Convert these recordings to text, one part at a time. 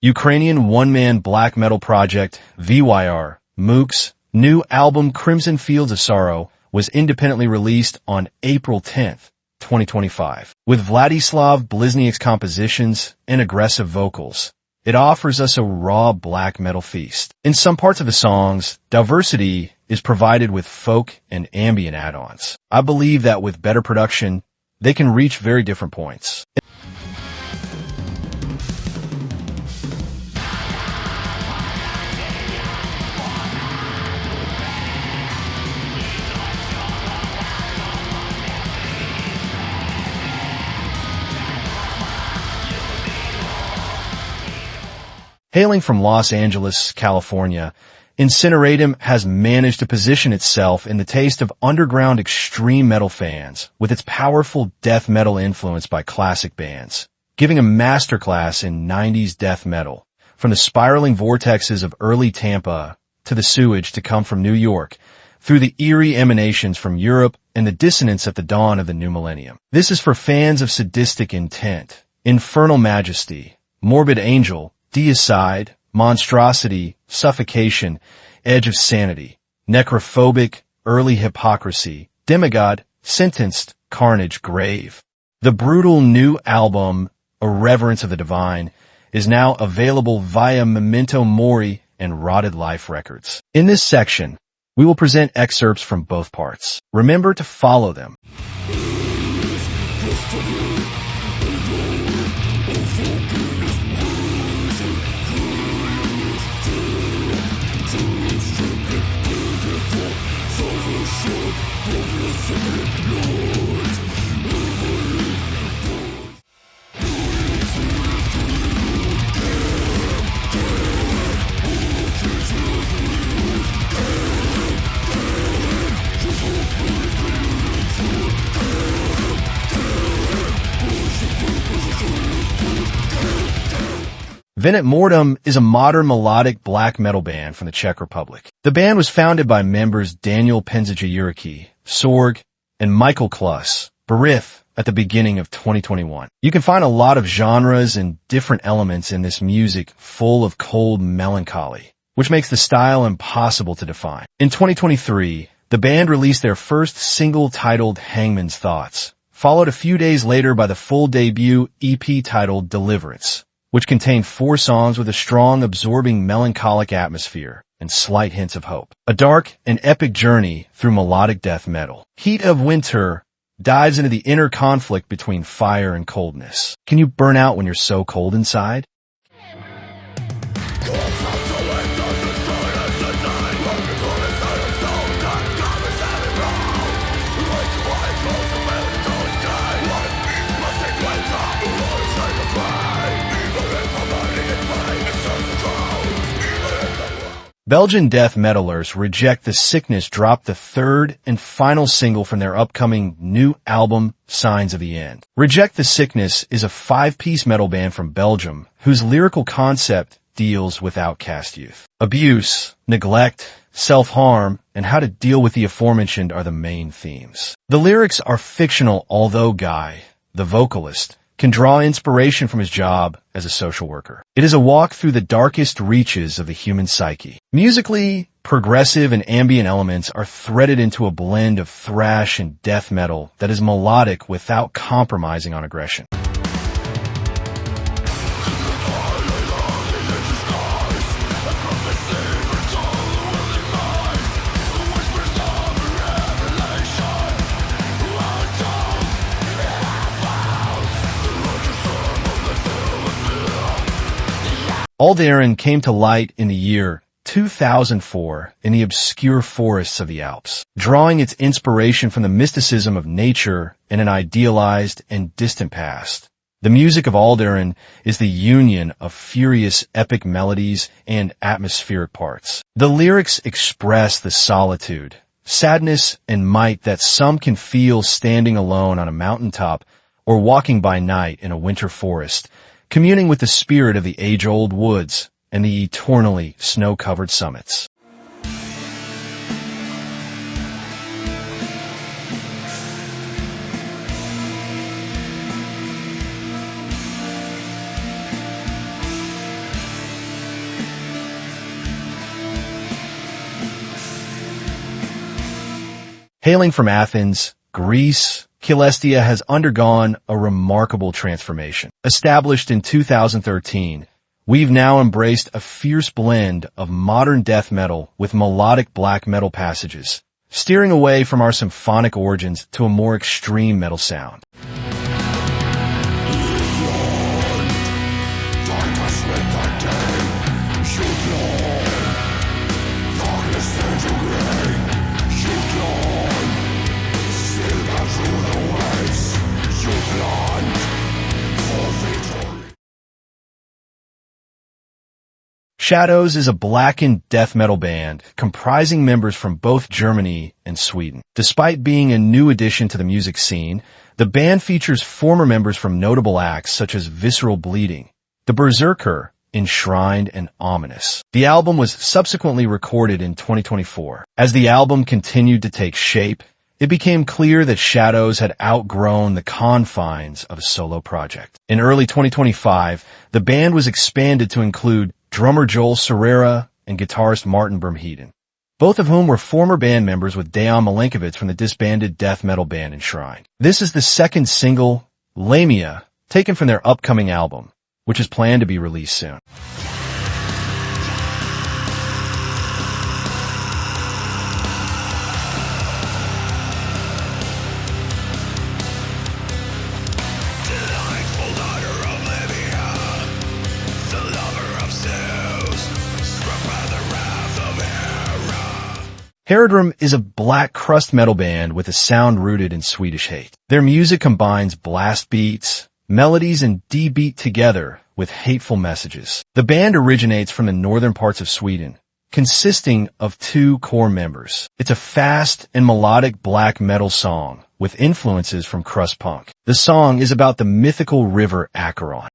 Ukrainian one-man black metal project VIRMOS' new album Crimson Fields of Sorrow was independently released on April 10th, 2025. With Vladislav Blizniak's compositions and aggressive vocals, it offers us a raw black metal feast. In some parts of the songs, diversity is provided with folk and ambient add-ons. I believe that with better production, they can reach very different points. Hailing from Los Angeles, California, Insineratehymn has managed to position itself in the taste of underground extreme metal fans with its powerful death metal influenced by classic bands, giving a masterclass in 90s death metal, from the spiraling vortexes of early Tampa to the sewage to come from New York, through the eerie emanations from Europe and the dissonance at the dawn of the new millennium. This is for fans of sadistic intent, infernal majesty, morbid angel, deicide, monstrosity, suffocation, edge of sanity, necrophobic, early hypocrisy, demigod, sentenced, carnage, grave. The brutal new album, Irreverence of the Divine, is now available via Memento Mori and Rotted Life Records. In this section, we will present excerpts from both parts. Remember to follow them. Venit Mortem is a modern melodic black metal band from the Czech Republic. The band was founded by members Daniel Penzaja-Juricki, Sorg, and Michael Kluss, Berith, at the beginning of 2021. You can find a lot of genres and different elements in this music full of cold melancholy, which makes the style impossible to define. In 2023, the band released their first single titled Hangman's Thoughts, followed a few days later by the full debut EP titled Deliverance, which contained 4 songs with a strong, absorbing, melancholic atmosphere and slight hints of hope. A dark and epic journey through melodic death metal. Heat of Winter dives into the inner conflict between fire and coldness. Can you burn out when you're so cold inside? Belgian death metalers Reject the Sickness dropped the third and final single from their upcoming new album, Signs of the End. Reject the Sickness is a 5-piece metal band from Belgium whose lyrical concept deals with outcast youth. Abuse, neglect, self-harm, and how to deal with the aforementioned are the main themes. The lyrics are fictional, although Guy, the vocalist, can draw inspiration from his job as a social worker. It is a walk through the darkest reaches of the human psyche. Musically, progressive and ambient elements are threaded into a blend of thrash and death metal that is melodic without compromising on aggression. Darren came to light in the year 2004 in the obscure forests of the Alps, drawing its inspiration from the mysticism of nature and an idealized and distant past. The music of Darren is the union of furious epic melodies and atmospheric parts. The lyrics express the solitude, sadness, and might that some can feel standing alone on a mountaintop or walking by night in a winter forest, communing with the spirit of the age-old woods and the eternally snow-covered summits. Hailing from Athens, Greece, Celestia has undergone a remarkable transformation. Established in 2013, we've now embraced a fierce blend of modern death metal with melodic black metal passages, steering away from our symphonic origins to a more extreme metal sound. Shadows is a blackened death metal band comprising members from both Germany and Sweden. Despite being a new addition to the music scene, the band features former members from notable acts such as Visceral Bleeding, The Berserker, Enshrined, and Ominous. The album was subsequently recorded in 2024. As the album continued to take shape, it became clear that Shadows had outgrown the confines of a solo project. In early 2025, the band was expanded to include drummer Joel Serrera and guitarist Martin Bermheden, both of whom were former band members with Dejan Milenkovic from the disbanded death metal band Enshrined. This is the second single, Lamia, taken from their upcoming album, which is planned to be released soon. Heatvenet is a black crust metal band with a sound rooted in Swedish hate. Their music combines blast beats, melodies, and D-beat together with hateful messages. The band originates from the northern parts of Sweden, consisting of two core members. It's a fast and melodic black metal song with influences from crust punk. The song is about the mythical river Acheron.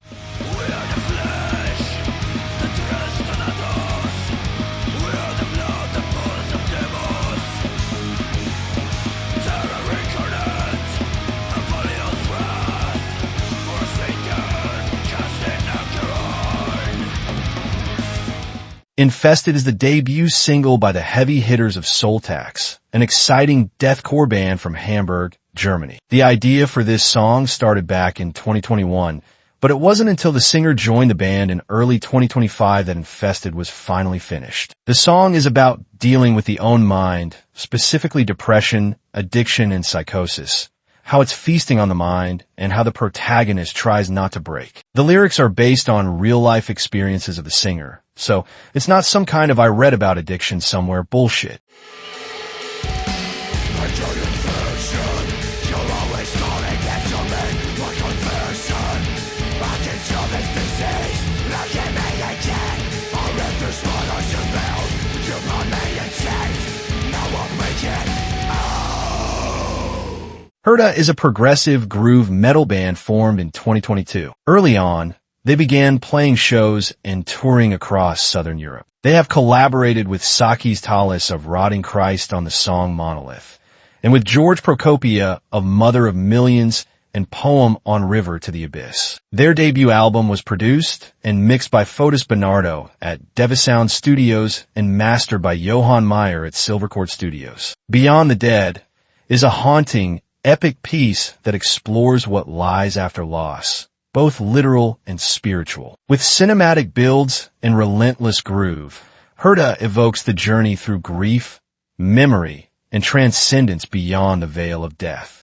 Infested is the debut single by the heavy hitters of Soultax, an exciting deathcore band from Hamburg, Germany. The idea for this song started back in 2021, but it wasn't until the singer joined the band in early 2025 that Infested was finally finished. The song is about dealing with the own mind, specifically depression, addiction, and psychosis, how it's feasting on the mind, and how the protagonist tries not to break. The lyrics are based on real-life experiences of the singer, so it's not some kind of I read about addiction somewhere bullshit. Herta is a progressive groove metal band formed in 2022. Early on, they began playing shows and touring across Southern Europe. They have collaborated with Sakis Talis of Rotting Christ on the song Monolith, and with George Procopia of Mother of Millions and Poem on River to the Abyss. Their debut album was produced and mixed by Fotis Bernardo at Devasound Studios and mastered by Johan Meyer at Silvercord Studios. Beyond the Dead is a haunting, epic piece that explores what lies after loss, both literal and spiritual. With cinematic builds and relentless groove, Herta evokes the journey through grief, memory, and transcendence beyond the veil of death.